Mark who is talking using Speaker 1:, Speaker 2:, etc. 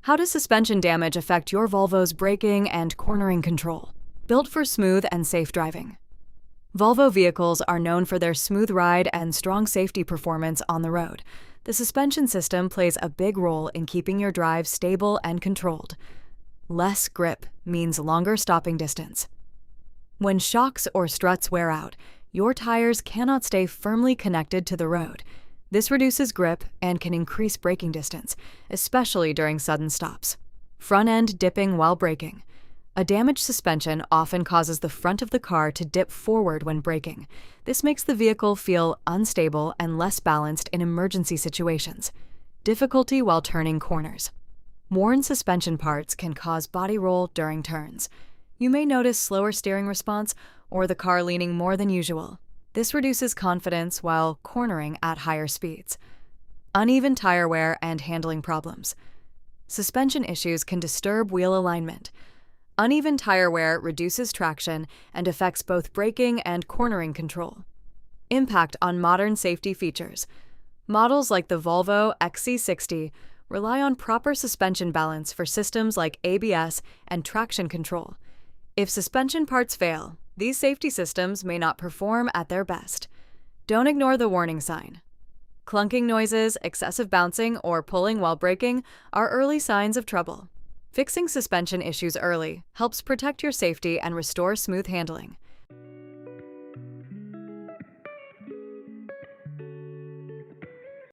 Speaker 1: How does suspension damage affect your Volvo's braking and cornering control? Built for smooth and safe driving. Volvo vehicles are known for their smooth ride and strong safety performance on the road. The suspension system plays a big role in keeping your drive stable and controlled. Less grip means longer stopping distance. When shocks or struts wear out, your tires cannot stay firmly connected to the road. This reduces grip and can increase braking distance, especially during sudden stops. Front-end dipping while braking. A damaged suspension often causes the front of the car to dip forward when braking. This makes the vehicle feel unstable and less balanced in emergency situations. Difficulty while turning corners. Worn suspension parts can cause body roll during turns. You may notice slower steering response or the car leaning more than usual. This reduces confidence while cornering at higher speeds. Uneven tire wear and handling problems. Suspension issues can disturb wheel alignment. Uneven tire wear reduces traction and affects both braking and cornering control. Impact on modern safety features. Models like the Volvo XC60 rely on proper suspension balance for systems like ABS and traction control. If suspension parts fail, these safety systems may not perform at their best. Don't ignore the warning sign. Clunking noises, excessive bouncing, or pulling while braking are early signs of trouble. Fixing suspension issues early helps protect your safety and restore smooth handling.